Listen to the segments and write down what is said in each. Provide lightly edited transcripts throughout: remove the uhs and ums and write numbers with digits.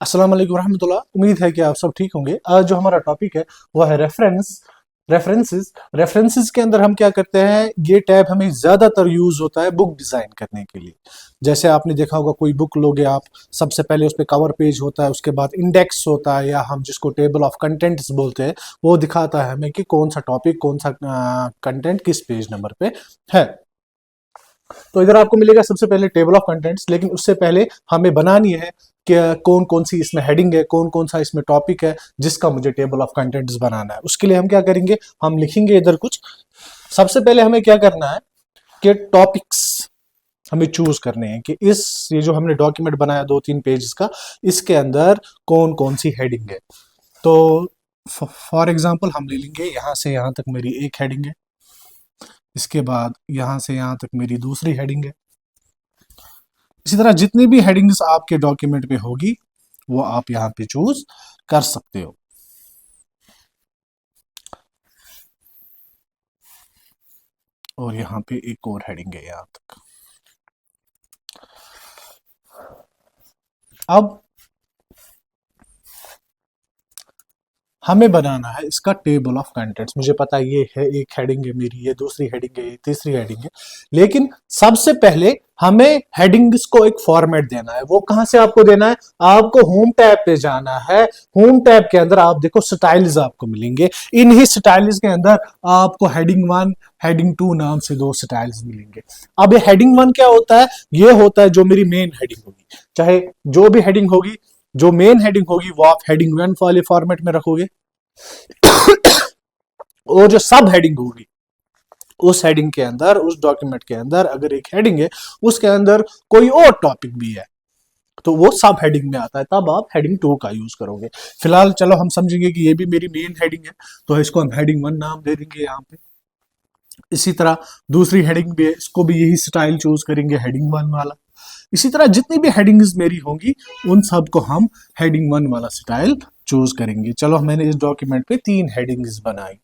अस्सलाम वालेकुम रहमतुल्लाह। उम्मीद है कि आप सब ठीक होंगे। आज जो हमारा टॉपिक है वो है रेफरेंसेस के अंदर हम क्या करते हैं, ये टैब हमें ज़्यादातर यूज़ होता है बुक डिज़ाइन करने के लिए। जैसे आपने देखा होगा, कोई बुक लोगे आप, सबसे पहले उस पर कवर पेज होता है, उसके बाद इंडेक्स होता है या हम जिसको टेबल ऑफ कंटेंट्स बोलते हैं, वो दिखाता है हमें कि कौन सा टॉपिक, कौन सा कंटेंट किस पेज नंबर पे है। तो इधर आपको मिलेगा सबसे पहले टेबल ऑफ कंटेंट्स, लेकिन उससे पहले हमें बनानी है कि कौन कौन सी इसमें हेडिंग है, कौन कौन सा इसमें टॉपिक है जिसका मुझे टेबल ऑफ कंटेंट्स बनाना है। उसके लिए हम क्या करेंगे, हम लिखेंगे इधर कुछ। सबसे पहले हमें क्या करना है कि टॉपिक्स हमें चूज करने हैं कि ये जो हमने डॉक्यूमेंट बनाया 2-3 पेजेस का, इसके अंदर कौन कौन सी हेडिंग है। तो फॉर एग्जाम्पल हम ले लेंगे, यहां से यहां तक मेरी एक हेडिंग है, इसके बाद यहां से यहां तक मेरी दूसरी हेडिंग है। इसी तरह जितनी भी हेडिंग्स आपके डॉक्यूमेंट पे होगी वो आप यहां पे चूज कर सकते हो। और यहां पे एक और हेडिंग है यहां तक। अब हमें बनाना है इसका टेबल ऑफ कंटेंट्स। मुझे पता है ये है, एक हेडिंग है मेरी, ये दूसरी हेडिंग है, ये तीसरी हेडिंग है, लेकिन सबसे पहले हमें हेडिंग्स को एक फॉर्मेट देना है। वो कहां से आपको देना है, आपको होम टैब पे जाना है। होम टैब के अंदर आप देखो स्टाइल्स आपको मिलेंगे। इन्हीं स्टाइल्स के अंदर आपको हेडिंग 1, हेडिंग 2 नाम से 2 स्टाइल्स मिलेंगे। अब ये हेडिंग 1 क्या होता है, ये होता है जो मेरी मेन हेडिंग होगी। चाहे जो भी हेडिंग होगी, जो मेन हेडिंग होगी वो आप हेडिंग 1 वाले फॉर्मेट में रखोगे। और जो सब हेडिंग होगी, उस हेडिंग के अंदर, उस डॉक्यूमेंट के अंदर अगर एक हेडिंग है, उसके अंदर कोई और टॉपिक भी है, तो वो सब हेडिंग में आता है, तब आप हेडिंग 2 का यूज करोगे। फिलहाल चलो हम समझेंगे कि ये भी मेरी मेन हेडिंग है, तो इसको हम हेडिंग 1 नाम दे देंगे यहाँ पे। इसी तरह दूसरी हेडिंग भी है, इसको भी यही स्टाइल चूज करेंगे, हेडिंग 1 वाला। इसी तरह जितनी भी हेडिंग्स मेरी होंगी उन सबको हम हेडिंग 1 वाला स्टाइल चूज करेंगे। चलो मैंने इस डॉक्यूमेंट पे 3 हेडिंग्स बनाई,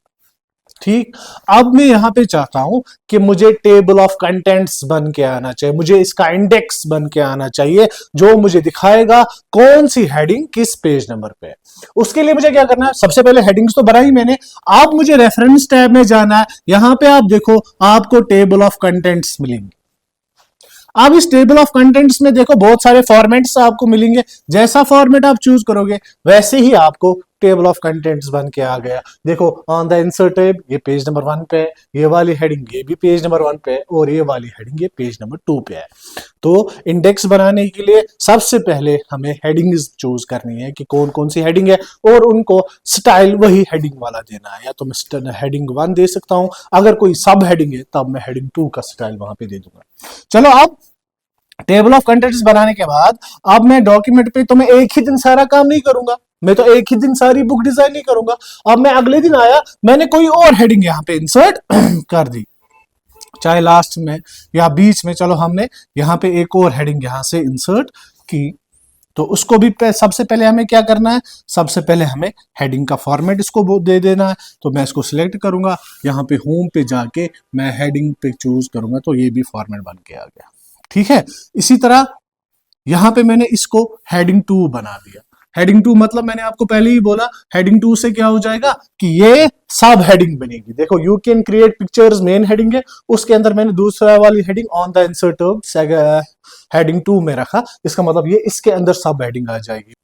ठीक। अब मैं यहां पे चाहता हूं कि मुझे टेबल ऑफ कंटेंट्स बन के आना चाहिए, मुझे इसका इंडेक्स बन के आना चाहिए जो मुझे दिखाएगा कौन सी हेडिंग किस पेज नंबर पे है। उसके लिए मुझे क्या करना है, सबसे पहले हेडिंग्स तो बनाई मैंने। अब मुझे रेफरेंस टैब में जाना है। यहां पे आप देखो, आपको टेबल ऑफ कंटेंट्स मिलेंगे। अब इस टेबल ऑफ कंटेंट्स में देखो बहुत सारे फॉर्मेट्स आपको मिलेंगे। जैसा फॉर्मेट आप चूज करोगे वैसे ही आपको टेबल ऑफ कंटेंट्स बन के आ गया। देखो ऑन द इंसर्ट टैब ये पेज नंबर 1 पे है, ये वाली हेडिंग ये भी पेज नंबर 1 पे है, और ये वाली हेडिंग ये पेज नंबर 2 पे है। तो इंडेक्स बनाने के लिए सबसे पहले हमें हेडिंग्स चूज करनी है कि कौन कौन सी हेडिंग है, और उनको स्टाइल वही हेडिंग वाला देना है। या तो मैं हेडिंग 1 दे सकता हूं, अगर कोई सब हेडिंग है तब मैं हेडिंग 2 का स्टाइल वहां पे दे दूंगा। चलो अब टेबल ऑफ कंटेंट्स बनाने के बाद अब मैं डॉक्यूमेंट पे तो मैं एक ही दिन सारा काम नहीं करूंगा, मैं तो एक ही दिन सारी बुक डिजाइन नहीं करूंगा। अब मैं अगले दिन आया, मैंने कोई और हेडिंग यहां पे इंसर्ट कर दी, चाहे लास्ट में या बीच में। चलो हमने यहां पे एक और हेडिंग यहां से इंसर्ट की, तो उसको भी सबसे पहले हमें क्या करना है, सबसे पहले हमें हेडिंग का फॉर्मेट इसको दे देना है। तो मैं इसको सिलेक्ट करूंगा, यहाँ पे होम पे जाके मैं हेडिंग पे चूज करूंगा, तो ये भी फॉर्मेट बन के आ गया, ठीक है। इसी तरह यहां पे मैंने इसको हेडिंग 2 बना दिया। हेडिंग 2 मतलब मैंने आपको पहले ही बोला, हेडिंग 2 से क्या हो जाएगा कि ये सब हेडिंग बनेगी। देखो you can create pictures main heading है, उसके अंदर मैंने दूसरा वाली heading on the insert heading 2 में रखा। इसका मतलब ये इसके अंदर सब हेडिंग आ जाएगी।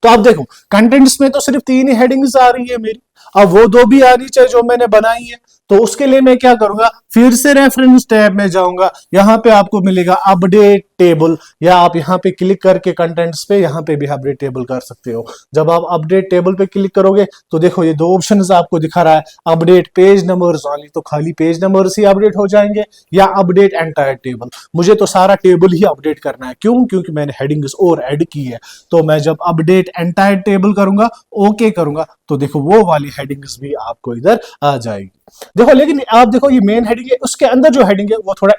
तो आप देखो कंटेंट्स में तो सिर्फ 3 ही हेडिंग्स आ रही है मेरी, अब वो 2 भी आनी चाहिए जो मैंने बनाई है। तो उसके लिए मैं क्या करूंगा, फिर से रेफरेंस टैब में जाऊंगा। यहां पे आपको मिलेगा अपडेट टेबल, या आप यहां पे क्लिक करके कंटेंट्स पे यहां पे भी अपडेट टेबल कर सकते हो। जब आप अपडेट टेबल पे क्लिक करोगे तो देखो ये 2 ऑप्शंस आपको दिखा रहा है, अपडेट पेज नंबर्स वाली, तो खाली पेज नंबर्स ही अपडेट हो जाएंगे, या अपडेट एंटायर टेबल। मुझे तो सारा टेबल ही अपडेट करना है, क्यों, क्योंकि मैंने हेडिंग्स और ऐड की है। तो मैं जब अपडेट एंटायर टेबल करूंगा, ओके करूंगा, तो देखो वो वाली हेडिंग्स भी आपको इधर आ जाएगी। देखो लेकिन आप देखो ये मेन हेडिंग है, उसके अंदर जो हेडिंग है वो थोड़ा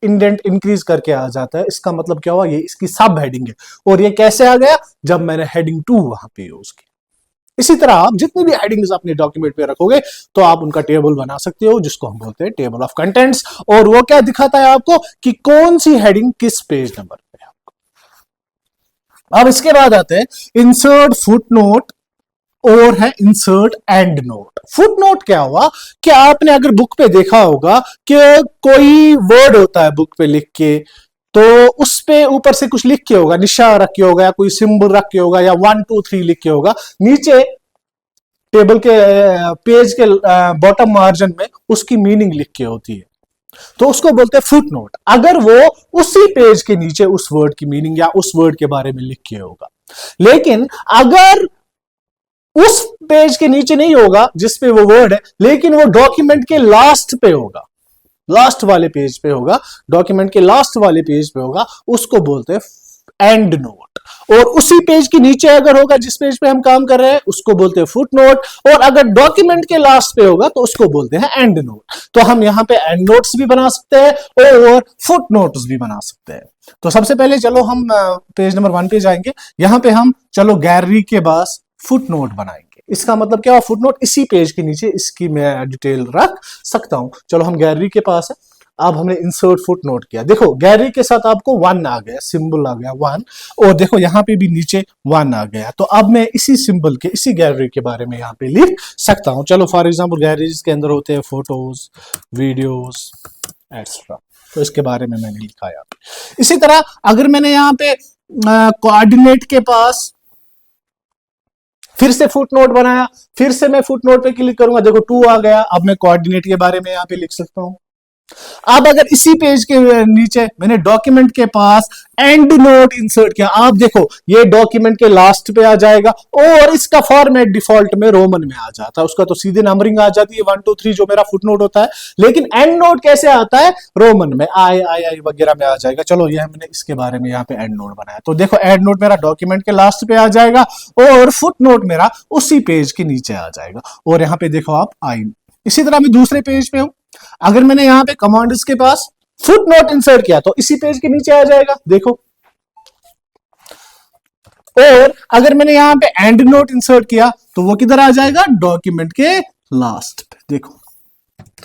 इंडेंट इंक्रीज करके आ जाता है। इसका मतलब क्या हुआ, ये इसकी सब हेडिंग है। और ये कैसे आ गया, जब मैंने हेडिंग 2 वहां पे यूज की। इसी तरह आप जितनी भी हेडिंग्स अपने डॉक्यूमेंट पे रखोगे तो आप उनका टेबल बना सकते हो, जिसको हम बोलते हैं टेबल ऑफ कंटेंट्स। और वो क्या दिखाता है आपको कि कौन सी हेडिंग किस पेज नंबर पे है। अब इसके बाद आते हैं इंसर्ट फुट नोट और है insert and note. Foot note क्या हुआ कि आपने अगर बुक पे देखा होगा कि कोई वर्ड होता है बुक पे लिख के, तो उस पे ऊपर से कुछ लिख के होगा, निशान रख के होगा या कोई सिंबल रख के होगा या 1 2 3 लिख के होगा, नीचे टेबल के पेज के बॉटम मार्जिन में उसकी मीनिंग लिख के होती है, तो उसको बोलते हैं फुट नोट। अगर वो उसी पेज के नीचे उस वर्ड की मीनिंग या उस वर्ड के बारे में लिख के होगा। लेकिन अगर उस पेज के नीचे नहीं होगा जिसपे वो वर्ड है, लेकिन वो डॉक्यूमेंट के लास्ट पे होगा, लास्ट वाले पेज पे होगा, डॉक्यूमेंट के लास्ट वाले पेज पे होगा, उसको बोलते हैं एंड नोट। और उसी पेज के नीचे अगर होगा जिस पेज पे हम काम कर रहे हैं, उसको बोलते हैं फुट नोट। और अगर डॉक्यूमेंट के लास्ट पे होगा तो उसको बोलते हैं एंड नोट। तो हम यहां पे एंड नोट्स भी बना सकते हैं और फुट नोट्स भी बना सकते हैं। तो सबसे पहले चलो हम पेज नंबर 1 पे जाएंगे। यहां पे हम चलो गैलरी के पास फुट नोट बनाएंगे। इसका मतलब क्या हुआ, फुट नोट इसी पेज के नीचे इसकी मैं डिटेल रख सकता हूं। चलो हम गैलरी के पास है, अब हमने इंसर्ट फुट नोट किया। देखो गैलरी के साथ आपको 1 आ गया, सिंबल आ गया 1, और देखो यहां पे भी नीचे 1 आ गया। तो अब मैं इसी सिंबल के, इसी गैलरी के बारे में यहां पे लिख सकता हूं। चलो फॉर एग्जांपल गैलरीज के अंदर होते हैं फोटोज, वीडियोस एक्स्ट्रा, तो इसके बारे में मैंने लिखा यहाँ पे। इसी तरह अगर मैंने यहाँ पे कोऑर्डिनेट के पास फिर से फुट नोट बनाया, फिर से मैं फुट नोट पे क्लिक करूंगा, देखो 2 आ गया। अब मैं कोऑर्डिनेट के बारे में यहां पे लिख सकता हूं। अब अगर इसी पेज के नीचे मैंने डॉक्यूमेंट के पास एंड नोट इंसर्ट किया, आप देखो ये डॉक्यूमेंट के लास्ट पे आ जाएगा और इसका फॉर्मेट डिफॉल्ट में रोमन में आ जाता है। उसका तो सीधे नंबरिंग आ जाती है 1 2 3 जो मेरा फुट नोट होता है। लेकिन एंड नोट कैसे आता है, रोमन में आई आई आई वगैरह में आ जाएगा। चलो ये मैंने इसके बारे में यहाँ पे एंड नोट बनाया। तो देखो एंड नोट मेरा डॉक्यूमेंट के लास्ट पे आ जाएगा और फुट नोट मेरा उसी पेज के नीचे आ जाएगा। और यहाँ पे देखो आप आई। इसी तरह मैं दूसरे पेज पे हूं, अगर मैंने यहां पे कमांड्स के पास फुट नोट इंसर्ट किया तो इसी पेज के नीचे आ जाएगा, देखो। और अगर मैंने यहां पे एंड नोट इंसर्ट किया तो वो किधर आ जाएगा, डॉक्यूमेंट के लास्ट पे, देखो।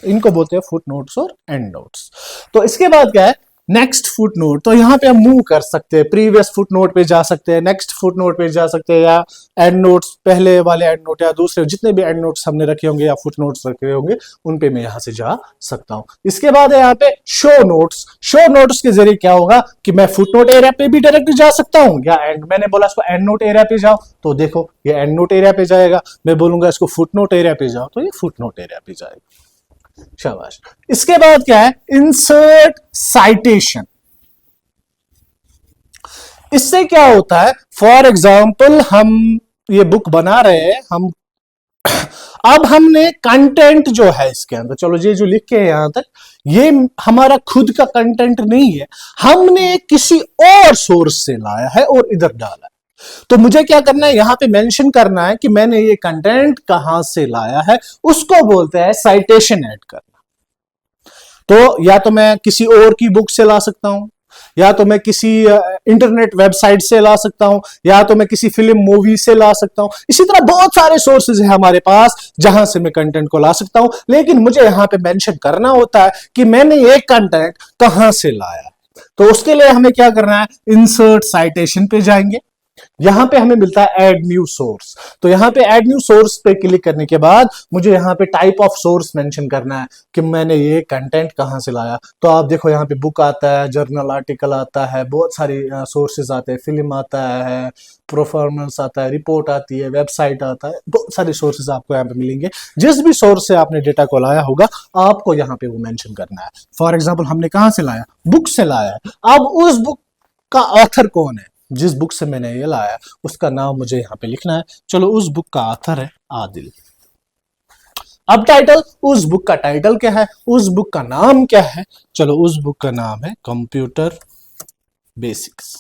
इनको बोलते हैं फुट नोट्स और एंड नोट्स। तो इसके बाद क्या है, नेक्स्ट फुट नोट। तो यहां पे हम मूव कर सकते हैं, प्रीवियस फुट नोट पे जा सकते हैं, नेक्स्ट फुट नोट पे जा सकते हैं, या एंड नोट्स, पहले वाले एंड नोट या दूसरे जितने भी एंड नोट्स हमने रखे होंगे या फुट नोट्स रखे होंगे उन पे मैं यहां से जा सकता हूं। इसके बाद है यहाँ पे शो नोट्स। शो नोट्स के जरिए क्या होगा कि मैं फुट नोट एरिया पे भी डायरेक्ट जा सकता हूं, या एंड, मैंने बोला इसको एंड नोट एरिया पे जाओ तो देखो ये एंड नोट एरिया पे जाएगा। मैं बोलूंगा इसको फुट नोट एरिया पे जाओ तो ये फुट नोट एरिया पे जाएगा। शाबाश। इसके बाद क्या है, इंसर्ट साइटेशन। इससे क्या होता है, फॉर एग्जाम्पल हम ये बुक बना रहे हैं, हम अब हमने कंटेंट जो है इसके अंदर, चलो ये जो लिख के है यहां तक, ये हमारा खुद का कंटेंट नहीं है, हमने किसी और सोर्स से लाया है और इधर डाला है। तो मुझे क्या करना है, यहां पे मेंशन करना है कि मैंने ये कंटेंट कहां से लाया है, उसको बोलते हैं साइटेशन ऐड करना। तो या तो मैं किसी और की बुक से ला सकता हूं, या तो मैं किसी इंटरनेट वेबसाइट से ला सकता हूं, या तो मैं किसी फिल्म मूवी से ला सकता हूं। इसी तरह बहुत सारे सोर्सेज है हमारे पास जहां से मैं कंटेंट को ला सकता हूं, लेकिन मुझे यहां पे मेंशन करना होता है कि मैंने ये कंटेंट कहां से लाया। तो उसके लिए हमें क्या करना है, इंसर्ट साइटेशन पे जाएंगे, यहां पे हमें मिलता है ऐड न्यू सोर्स। तो यहां पे ऐड न्यू सोर्स पे क्लिक करने के बाद मुझे यहां पे टाइप ऑफ सोर्स मेंशन करना है कि मैंने ये कंटेंट कहां से लाया। तो आप देखो यहां पे बुक आता है, जर्नल आर्टिकल आता है, बहुत सारी सोर्सेज आते हैं, फिल्म आता है, परफॉर्मेंस आता है, रिपोर्ट आती है, वेबसाइट आता है, बहुत सारे सोर्सेज आपको यहाँ पे मिलेंगे। जिस भी सोर्स से आपने डेटा को लाया होगा आपको यहाँ पे वो मेंशन करना है। फॉर एग्जाम्पल हमने कहां से लाया, बुक से लाया है। अब उस बुक का ऑथर कौन है, जिस बुक से मैंने ये लाया उसका नाम मुझे यहाँ पे लिखना है। चलो उस बुक का ऑथर है आदिल। अब टाइटल, उस बुक का टाइटल क्या है, उस बुक का नाम क्या है, चलो उस बुक का नाम है कंप्यूटर बेसिक्स।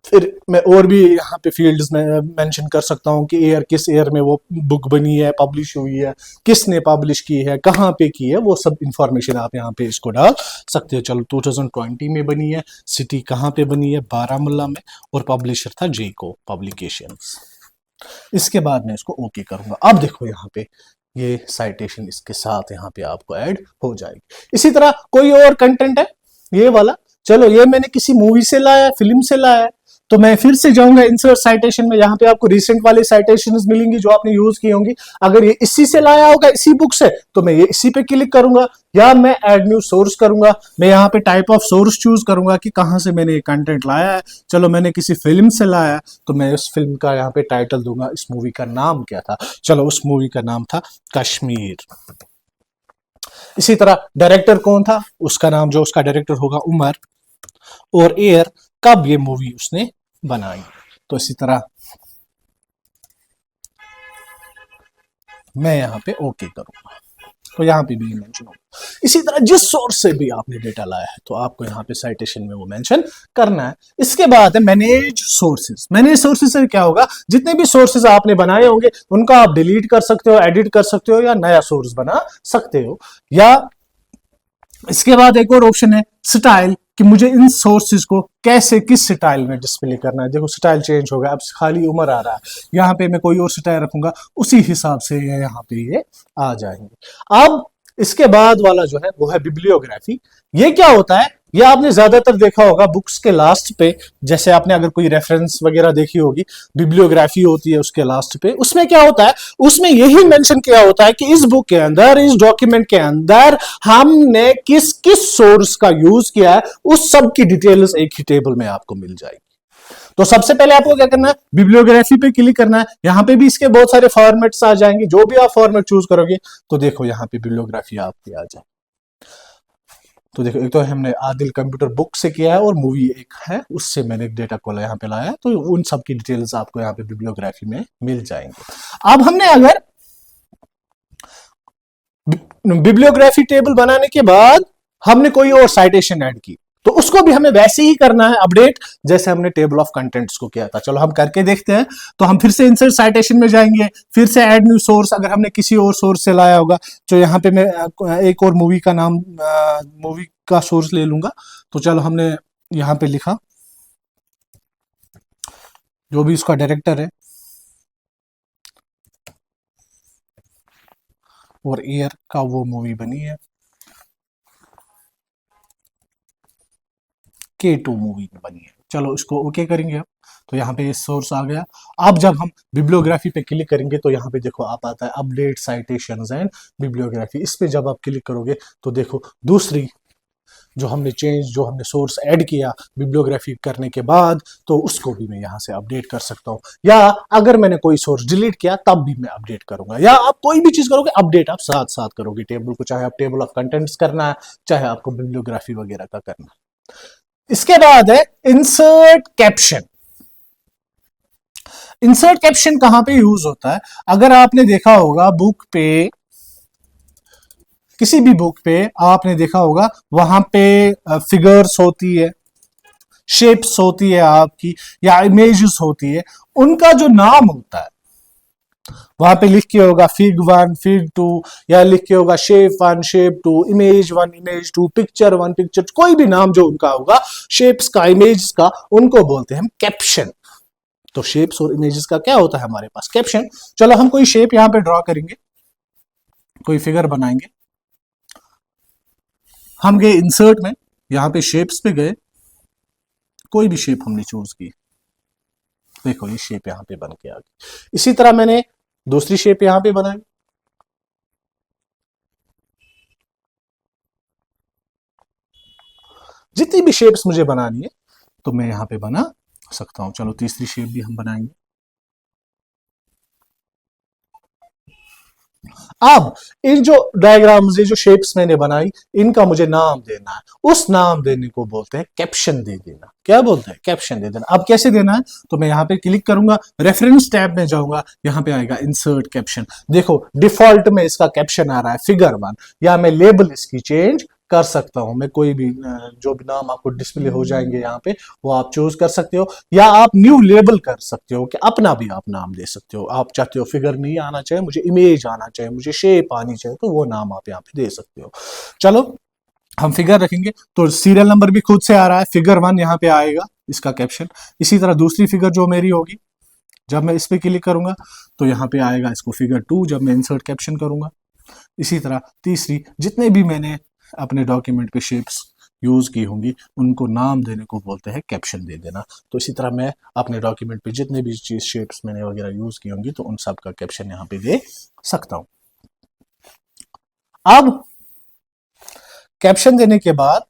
फिर मैं और भी यहाँ पे फील्ड्स में मेंशन कर सकता हूँ कि ईयर, किस ईयर में वो बुक बनी है, पब्लिश हुई है, किसने पब्लिश की है, कहाँ पे की है, वो सब इंफॉर्मेशन आप यहाँ पे इसको डाल सकते हो। चलो 2020 में बनी है, सिटी कहाँ पे बनी है, बारामूला में, और पब्लिशर था जेको पब्लिकेशंस। इसके बाद मैं इसको ओके करूंगा। अब देखो यहाँ पे ये साइटेशन इसके साथ यहाँ पे आपको ऐड हो जाएगी। इसी तरह कोई और कंटेंट है ये वाला, चलो ये मैंने किसी मूवी से लाया, फिल्म से लाया, तो मैं फिर से जाऊंगा इंसर्ट साइटेशन में, यहाँ पे आपको रिसेंट वाली साइटेशंस मिलेंगी जो आपने यूज की होंगी। अगर ये इसी से लाया होगा, इसी बुक से, तो मैं ये इसी पे क्लिक करूंगा, या मैं ऐड न्यू सोर्स करूंगा। मैं यहाँ पे टाइप ऑफ सोर्स चूज करूंगा कि कहां से मैंने ये कंटेंट लाया है। चलो मैंने किसी फिल्म से लाया है, तो मैं उस फिल्म का यहाँ पे टाइटल दूंगा। इस मूवी का नाम क्या था? चलो उस मूवी का नाम था कश्मीर। इसी तरह डायरेक्टर कौन था, उसका नाम, जो उसका डायरेक्टर होगा, उमर, और ईयर, कब ये मूवी उसने बनाई। तो इसी तरह मैं यहाँ पे ओके करूंगा, तो यहाँ पे भी मेंशन होगा। इसी तरह जिस सोर्स से भी आपने डेटा लाया है, तो आपको यहाँ पे साइटेशन में वो मेंशन करना है। इसके बाद है मैनेज सोर्सेज। मैनेज सोर्सेज से क्या होगा, जितने भी सोर्सेज आपने बनाए होंगे उनका आप डिलीट कर सकते हो, एडिट कर सकते हो, या नया सोर्स बना सकते हो। या इसके बाद एक और ऑप्शन है स्टाइल, कि मुझे इन सोर्सेज को कैसे, किस स्टाइल में डिस्प्ले करना है। देखो स्टाइल चेंज हो गया, अब खाली उम्र आ रहा है, यहाँ पे मैं कोई और स्टाइल रखूंगा, उसी हिसाब से ये यहाँ पे ये आ जाएंगे। अब इसके बाद वाला जो है वो है बिब्लियोग्राफी। ये क्या होता है, ये आपने ज्यादातर देखा होगा बुक्स के लास्ट पे, जैसे आपने अगर कोई रेफरेंस वगैरह देखी होगी, बिब्लियोग्राफी होती है उसके लास्ट पे। उसमें क्या होता है, उसमें यही मेंशन किया होता है कि इस बुक के अंदर, इस डॉक्यूमेंट के अंदर हमने किस किस सोर्स का यूज किया है, उस सब की डिटेल्स एक ही टेबल में आपको मिल जाएगी। तो सबसे पहले आपको क्या करना है, बिब्लियोग्राफी पे क्लिक करना है। यहां पे भी इसके बहुत सारे फॉर्मेट्स आ जाएंगे, जो भी आप फॉर्मेट चूज करोगे। तो देखो यहाँ पे बिब्लियोग्राफी आपकी आ जाए। तो देखो, एक तो हमने आदिल कंप्यूटर बुक से किया है, और मूवी एक है उससे मैंने एक डेटा को यहाँ पे लाया है। तो उन सब की डिटेल्स आपको यहाँ पे बिब्लियोग्राफी में मिल जाएंगे। अब हमने अगर बिब्लियोग्राफी टेबल बनाने के बाद हमने कोई और साइटेशन ऐड की, तो उसको भी हमें वैसे ही करना है अपडेट, जैसे हमने टेबल ऑफ कंटेंट्स को किया था। चलो हम करके देखते हैं। तो हम फिर से इंसर्ट साइटेशन में जाएंगे, फिर से ऐड न्यू सोर्स, अगर हमने किसी और सोर्स से लाया होगा। तो यहाँ पे मैं एक और मूवी का नाम, मूवी का सोर्स ले लूंगा। तो चलो हमने यहाँ पे लिखा जो भी उसका डायरेक्टर है और ईयर का वो मूवी बनी है, K2 मूवी बनी है। चलो इसको ओके करेंगे अब। तो यहाँ पे सोर्स आ गया। अब जब हम बिब्लियोग्राफी पे क्लिक करेंगे, तो यहाँ पे देखो आप आता है अपडेट साइटेशंस एंड बिब्लियोग्राफी। इस पे जब आप क्लिक करोगे, तो देखो दूसरी जो हमने सोर्स ऐड किया बिब्लियोग्राफी करने के बाद, तो उसको भी मैं यहाँ से अपडेट कर सकता हूँ। या अगर मैंने कोई सोर्स डिलीट किया, तब भी मैं अपडेट करूंगा। या आप कोई भी चीज करोगे, अपडेट आप साथ साथ करोगे टेबल को, चाहे आप टेबल ऑफ कंटेंट्स करना है, चाहे आपको बिब्लियोग्राफी वगैरह का करना है। इसके बाद है इंसर्ट कैप्शन। इंसर्ट कैप्शन कहां पे यूज होता है, अगर आपने देखा होगा बुक पे, किसी भी बुक पे आपने देखा होगा, वहां पे फिगर्स होती है, शेप्स होती है आपकी, या इमेजेस होती है, उनका जो नाम होता है, वहां पे लिख के होगा फिग 1, फिग 2, या लिख के होगा shape 1, shape 2, image 1, image 2, picture 1, picture, कोई भी नाम जो उनका होगा, शेप्स का, इमेज का, उनको बोलते हैं हम कैप्शन। तो शेप्स और इमेजेस का क्या होता है हमारे पास, कैप्शन। चलो हम कोई शेप यहां पे ड्रॉ करेंगे, कोई फिगर बनाएंगे। हम गए इंसर्ट में, यहां पे शेप्स पे गए, कोई भी शेप हमने चूज की, देखो ये शेप यहां पे बन के आ गई। इसी तरह मैंने दूसरी शेप यहां पे बनाई। जितनी भी शेप्स मुझे बनानी है, तो मैं यहां पे बना सकता हूं। चलो तीसरी शेप भी हम बनाएंगे। अब इन जो डायग्राम्स, ये जो शेप्स मैंने बनाई, इनका मुझे नाम देना है। उस नाम देने को बोलते हैं कैप्शन दे देना। क्या बोलते हैं, कैप्शन दे देना। अब कैसे देना है, तो मैं यहां पे क्लिक करूंगा, रेफरेंस टैब में जाऊंगा, यहां पे आएगा इंसर्ट कैप्शन। देखो डिफॉल्ट में इसका कैप्शन आ रहा है फिगर 1, या मैं लेबल इसकी चेंज कर सकता हूं। मैं कोई भी जो भी नाम आपको डिस्प्ले हो जाएंगे यहाँ पे, वो आप चूज कर सकते हो, या आप न्यू लेबल कर सकते हो कि अपना भी आप नाम दे सकते हो। आप चाहते हो फिगर नहीं आना चाहिए, मुझे इमेज आना चाहिए, मुझे शेप आनी चाहिए, तो वो नाम आप यहाँ पे दे सकते हो। चलो हम फिगर रखेंगे, तो सीरियल नंबर भी खुद से आ रहा है, फिगर 1 यहाँ पे आएगा इसका कैप्शन। इसी तरह दूसरी फिगर जो मेरी होगी, जब मैं इस पे क्लिक करूंगा, तो यहाँ पे आएगा इसको फिगर 2, जब मैं इंसर्ट कैप्शन करूंगा। इसी तरह तीसरी, जितने भी मैंने अपने डॉक्यूमेंट पे शेप्स यूज़ की होंगी उनको नाम देने को बोलते हैं कैप्शन दे देना। तो इसी तरह मैं अपने डॉक्यूमेंट पे जितने भी चीज शेप्स मैंने वगैरह यूज़ की होंगी तो उन सब का कैप्शन यहाँ पे दे सकता हूँ। अब कैप्शन देने के बाद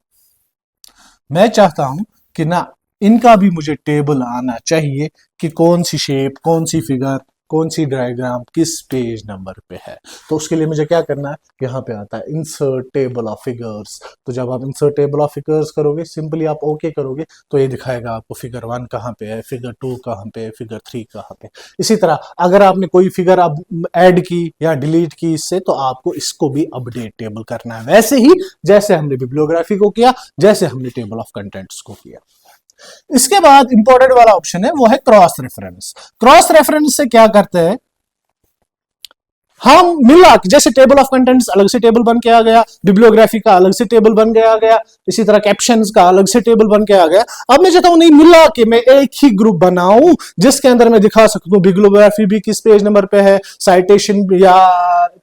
मैं चाहता हूं कि ना इनका भी मुझे टेबल आना चाहिए कि कौन सी शेप, कौन सी फिगर, कौन सी डायग्राम किस पेज नंबर पे है। तो उसके लिए मुझे क्या करना है, यहाँ पे आता है इंसर्ट टेबल ऑफ फिगर्स। तो जब आप इंसर्ट टेबल ऑफ फिगर्स करोगे, सिंपली आप ओके करोगे तो ये दिखाएगा आपको फिगर 1 कहाँ पे है, फिगर 2 कहाँ पे है, फिगर 3 कहाँ पे। इसी तरह अगर आपने कोई फिगर अब ऐड की या डिलीट की इससे, तो आपको इसको भी अपडेट टेबल करना है, वैसे ही जैसे हमने बिब्लियोग्राफी को किया, जैसे हमने टेबल ऑफ कंटेंट्स को किया। इसके बाद इंपॉर्टेंट वाला ऑप्शन है वो है क्रॉस रेफरेंस। क्रॉस रेफरेंस से क्या करते हैं, हम मिला जैसे टेबल ऑफ कंटेंट्स अलग से टेबल बन के आ गया, बिब्लियोग्राफी का अलग से टेबल बन के आ गया, इसी तरह कैप्शंस का अलग से टेबल बन के आ गया। अब मैं चाहता हूं नहीं, मिला के मैं एक ही ग्रुप बनाऊं जिसके अंदर मैं दिखा सकता हूं बिब्लियोग्राफी भी किस पेज नंबर पे है, साइटेशन या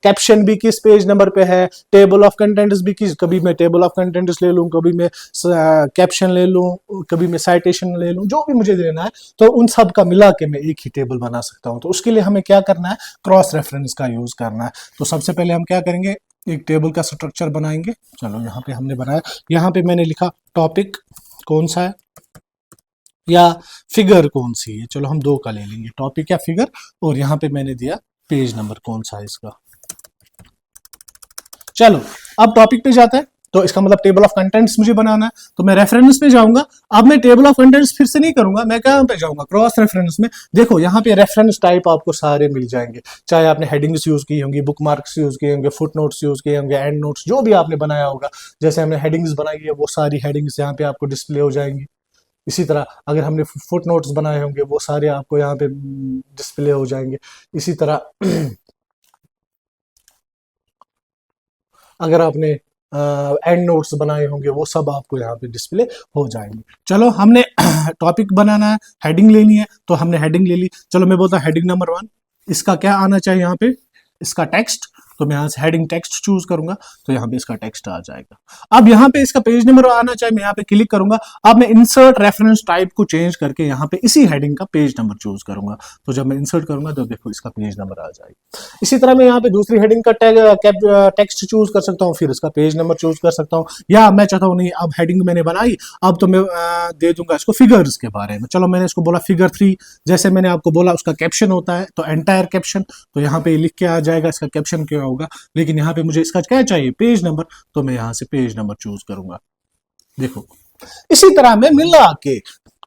कैप्शन भी किस पेज नंबर पे है, टेबल ऑफ कंटेंट्स भी किस, कभी मैं टेबल ऑफ कंटेंट्स ले लूं, कभी मैं कैप्शन ले लूं, कभी मैं साइटेशन ले लूं, जो भी मुझे देना है तो उन सब का मिला के मैं एक ही टेबल बना सकता हूं। तो उसके लिए हमें क्या करना है, क्रॉस रेफरेंस का यूज करना है। तो सबसे पहले हम क्या करेंगे, एक टेबल का स्ट्रक्चर बनाएंगे। चलो यहाँ पे हमने बनाया, यहाँ पे मैंने लिखा टॉपिक कौन सा है या फिगर कौन सी है, चलो हम दो का ले लेंगे, टॉपिक या फिगर, और यहाँ पे मैंने दिया पेज नंबर कौन सा है इसका। चलो अब टॉपिक पे जाता है, तो इसका मतलब टेबल ऑफ कंटेंट्स मुझे बनाना है, तो मैं रेफरेंस पे जाऊंगा। अब मैं टेबल ऑफ कंटेंट्स फिर से नहीं करूंगा, मैं कहां पे जाऊंगा, क्रॉस रेफरेंस में। देखो यहाँ पे रेफरेंस टाइप आपको सारे मिल जाएंगे, चाहे आपने हेडिंग्स यूज की होंगी, बुक मार्क्स यूज किए होंगे, फुट नोट्स यूज किए होंगे, एंड नोट्स, जो भी आपने बनाया होगा। जैसे हमने हेडिंग्स बनाई है वो सारी हेडिंग्स यहाँ पे आपको डिस्प्ले हो जाएंगी। इसी तरह अगर हमने फुट नोट्स बनाए होंगे वो सारे आपको यहाँ पे डिस्प्ले हो जाएंगे। इसी तरह अगर आपने एंड नोट्स बनाए होंगे वो सब आपको यहाँ पे डिस्प्ले हो जाएंगे। चलो हमने टॉपिक बनाना है, हेडिंग लेनी है, तो हमने हेडिंग ले ली। चलो मैं बोलता हूँ हेडिंग नंबर 1, इसका क्या आना चाहिए यहाँ पे, इसका टेक्स्ट। तो मैं यहाँ से हेडिंग टेक्स्ट चूज करूंगा, तो यहाँ पे इसका टेक्स्ट आ जाएगा। अब यहाँ पे इसका पेज नंबर आना चाहिए, मैं यहाँ पे क्लिक करूंगा। अब मैं इंसर्ट रेफरेंस टाइप को चेंज करके यहाँ पे इसी हेडिंग का पेज नंबर चूज करूंगा। तो जब मैं इंसर्ट करूंगा तो देखो इसका पेज नंबर आ जाएगा। इसी तरह मैं यहाँ पे दूसरी हेडिंग का टेक्स्ट चूज कर सकता हूँ, फिर इसका पेज नंबर चूज कर सकता हूँ। या मैं चाहता हूँ नहीं, अब हेडिंग मैंने बनाई, अब तो मैं दे दूंगा इसको फिगर्स के बारे में। चलो मैंने इसको बोला फिगर 3, जैसे मैंने आपको बोला उसका कैप्शन होता है, तो एंटायर कैप्शन, तो यहाँ पे लिख के आ जाएगा इसका कैप्शन क्या होगा। लेकिन यहाँ पे मुझे इसका क्या चाहिए, पेज नंबर, तो मैं यहाँ से पेज नंबर चूज करूंगा। देखो इसी तरह में मिला के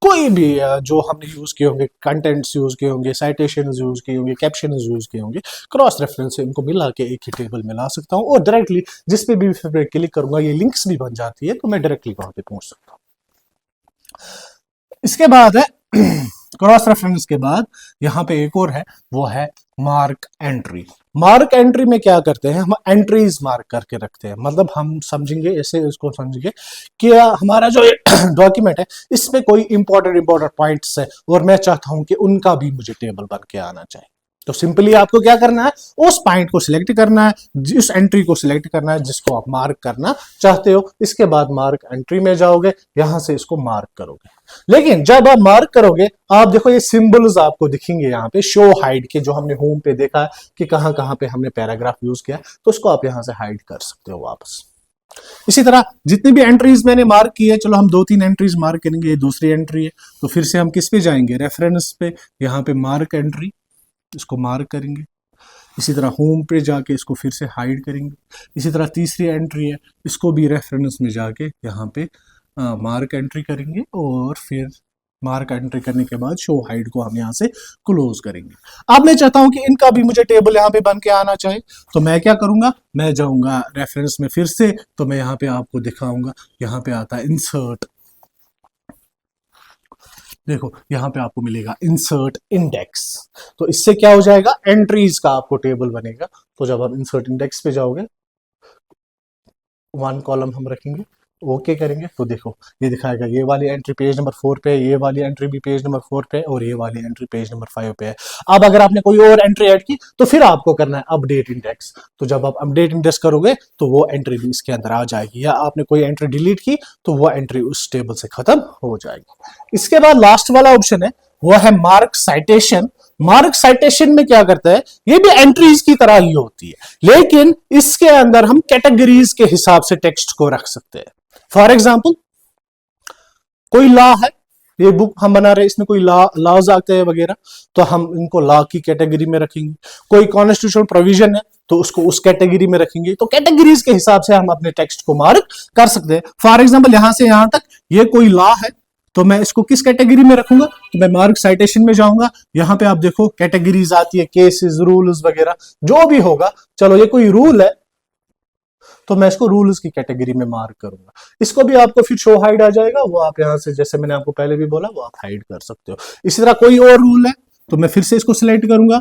कोई भी जो हमने यूज किए होंगे, कंटेंट्स यूज किए होंगे, साइटेशन यूज किए होंगे, कैप्शन यूज किए होंगे, क्रॉस रेफरेंस से इनको मिला के एक ही टेबल में ला सकता हूँ। और डायरेक्टली जिस पे भी क्लिक करूंगा ये लिंक्स भी बन जाती है, तो मैं डायरेक्टली वहां पे पहुंच सकता हूँ। इसके बाद है क्रॉस रेफरेंस के बाद यहाँ पे एक और है, वो है मार्क एंट्री। मार्क एंट्री में क्या करते हैं, हम एंट्रीज मार्क करके रखते हैं। मतलब हम समझेंगे ऐसे, इसको समझेंगे कि हमारा जो डॉक्यूमेंट है इसमें कोई इंपॉर्टेंट पॉइंट्स है और मैं चाहता हूं कि उनका भी मुझे टेबल बन के आना चाहिए। तो सिंपली आपको क्या करना है, उस पॉइंट को सिलेक्ट करना है, जिस एंट्री को सिलेक्ट करना है जिसको आप मार्क करना चाहते हो। इसके बाद मार्क एंट्री में जाओगे, यहां से इसको मार्क करोगे। लेकिन जब आप मार्क करोगे, आप देखो ये सिंबल्स आपको दिखेंगे यहाँ पे, शो हाइड के, जो हमने होम पे देखा है कि कहां कहां पे हमने पैराग्राफ यूज किया, तो उसको आप यहां से हाइड कर सकते हो वापस। इसी तरह जितनी भी एंट्रीज मैंने मार्क की है, चलो हम 2-3 एंट्रीज मार्क करेंगे, ये दूसरी एंट्री है, तो फिर से हम किस पे जाएंगे, रेफरेंस पे, यहाँ पे मार्क एंट्री, इसको मार्क करेंगे। इसी तरह होम पे जाके इसको फिर से हाइड करेंगे। इसी तरह तीसरी एंट्री है, इसको भी रेफरेंस में जाके यहाँ पे मार्क एंट्री करेंगे और फिर मार्क एंट्री करने के बाद शो हाइड को हम यहाँ से क्लोज करेंगे। अब मैं चाहता हूं कि इनका भी मुझे टेबल यहाँ पे बन के आना चाहिए, तो मैं क्या करूंगा, मैं जाऊंगा रेफरेंस में फिर से, तो मैं यहाँ पे आपको दिखाऊंगा, यहाँ पे आता है इंसर्ट। देखो यहाँ पे आपको मिलेगा इंसर्ट इंडेक्स, तो इससे क्या हो जाएगा, एंट्रीज का आपको टेबल बनेगा। तो जब आप इंसर्ट इंडेक्स पे जाओगे, 1 कॉलम हम रखेंगे, ओके करेंगे तो देखो ये दिखाएगा ये वाली एंट्री पेज नंबर 4 पे है, ये वाली एंट्री भी पेज नंबर 4 पे है, और ये वाली एंट्री पेज नंबर 5 पे है। अब अगर आपने कोई और एंट्री ऐड की तो फिर आपको करना है अपडेट इंडेक्स। तो जब आप अपडेट इंडेक्स करोगे तो वो एंट्री भी इसके अंदर आ जाएगी, या आपने कोई एंट्री डिलीट की तो वो एंट्री उस टेबल से खत्म हो जाएगी। इसके बाद लास्ट वाला ऑप्शन है वो है मार्क साइटेशन। मार्क साइटेशन में क्या करता है, ये भी एंट्रीज की तरह ही होती है, लेकिन इसके अंदर हम कैटेगरीज के हिसाब से टेक्स्ट को रख सकते हैं। फॉर एग्जाम्पल कोई लॉ है, ये बुक हम बना रहे हैं, इसमें कोई लॉज आते हैं वगैरह, तो हम इनको लॉ की कैटेगरी में रखेंगे। कोई कॉन्स्टिट्यूशनल प्रोविजन है तो उसको उस कैटेगरी में रखेंगे। तो कैटेगरीज के हिसाब से हम अपने टेक्स्ट को मार्क कर सकते हैं। फॉर एग्जाम्पल यहां से यहां तक ये कोई लॉ है तो मैं इसको किस कैटेगरी में रखूंगा, तो मैं मार्क साइटेशन में जाऊंगा। यहां पे आप देखो कैटेगरीज आती है, केसेस, रूल्स वगैरह जो भी होगा। चलो ये कोई रूल है तो मैं इसको रूल्स की कैटेगरी में मार्क करूंगा। इसको भी आपको फिर शो हाइड आ जाएगा, वो आप यहां से जैसे मैंने आपको पहले भी बोला वो आप हाइड कर सकते हो। इसी तरह कोई और रूल है तो मैं फिर से इसको सिलेक्ट करूंगा,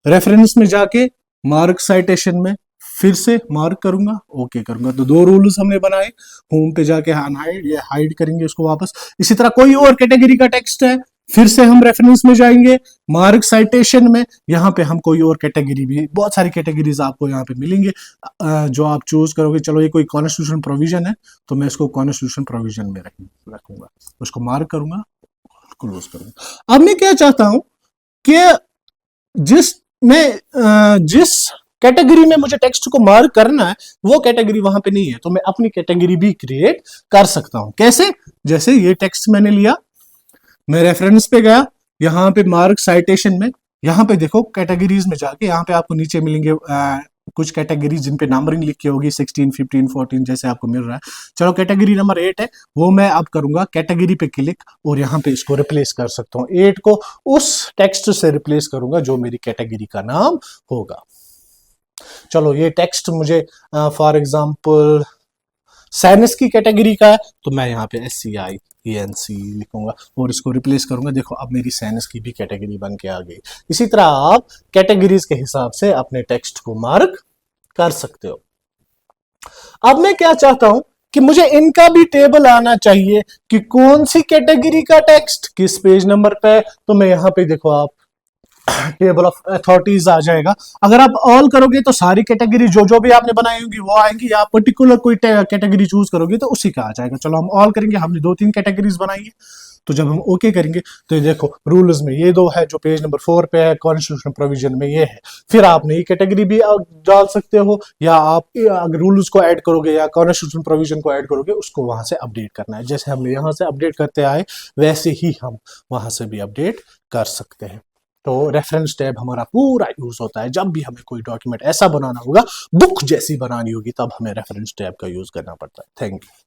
रेफरेंस में जाके मार्क साइटेशन में फिर से मार्क करूंगा, ओके करूंगा। तो दो रूल्स हमने बनाए, होम पे जाके अनहाइड, ये हाइड करेंगे इसको वापस। इसी तरह कोई और कैटेगरी का टेक्स्ट है, फिर से हम रेफरेंस में जाएंगे, मार्क साइटेशन में, यहाँ पे हम कोई और कैटेगरी भी, बहुत सारी कैटेगरीज आपको यहाँ पे मिलेंगे जो आप चूज करोगे। चलो ये कोई कॉन्स्टिट्यूशन प्रोविजन है तो मैं इसको कॉन्स्टिट्यूशन प्रोविजन में रखूंगा, उसको मार्क करूंगा, क्लोज करूंगा। अब मैं क्या चाहता हूं कि जिस कैटेगरी में मुझे टेक्स्ट को मार्क करना है वो कैटेगरी वहां पे नहीं है, तो मैं अपनी कैटेगरी भी क्रिएट कर सकता हूं। कैसे, जैसे ये टेक्स्ट मैंने लिया, मैं रेफरेंस पे गया, यहां पे मार्क साइटेशन में, यहां पे देखो कैटेगरीज में जाके यहाँ पे आपको नीचे मिलेंगे कुछ कैटेगरीज जिन पे नंबरिंग लिखी होगी 16, 15, 14 जैसे आपको मिल रहा है। चलो कैटेगरी नंबर 8 है, वो मैं अब करूंगा कैटेगरी पे क्लिक और यहाँ पे इसको रिप्लेस कर सकता हूँ। 8 को उस टेक्स्ट से रिप्लेस करूंगा जो मेरी कैटेगरी का नाम होगा। चलो ये टेक्स्ट मुझे फॉर एग्जाम्पल साइंस की कैटेगरी का है तो मैं यहाँ पे SCIENC लिखूंगा और इसको रिप्लेस करूंगा। देखो अब मेरी साइंस की भी कैटेगरी बन के आ गई। इसी तरह आप कैटेगरीज के हिसाब से अपने टेक्स्ट को मार्क कर सकते हो। अब मैं क्या चाहता हूं कि मुझे इनका भी टेबल आना चाहिए कि कौन सी कैटेगरी का टेक्स्ट किस पेज नंबर पे है। तो मैं यहाँ पे देखो आप टेबल ऑफ अथॉरिटीज आ जाएगा। अगर आप ऑल करोगे तो सारी कैटेगरी जो जो भी आपने बनाई होगी वो आएंगी, या पर्टिकुलर कोई कैटेगरी चूज करोगे तो उसी का आ जाएगा। चलो हम ऑल करेंगे, हमने 2-3 कैटेगरीज बनाई है, तो जब हम ओके करेंगे तो ये देखो रूल्स में ये 2 है जो पेज नंबर 4 पे है, कॉन्स्टिट्यूशन प्रोविजन में ये है। फिर आप नई कैटेगरी भी डाल सकते हो, या आप अगर रूल्स को ऐड करोगे या कॉन्स्टिट्यूशन प्रोविजन को ऐड करोगे उसको वहां से अपडेट करना है। जैसे हमने यहाँ से अपडेट करते आए वैसे ही हम वहां से भी अपडेट कर सकते हैं। तो रेफरेंस टैब हमारा पूरा यूज होता है जब भी हमें कोई डॉक्यूमेंट ऐसा बनाना होगा, बुक जैसी बनानी होगी, तब हमें रेफरेंस टैब का यूज करना पड़ता है। Thank you.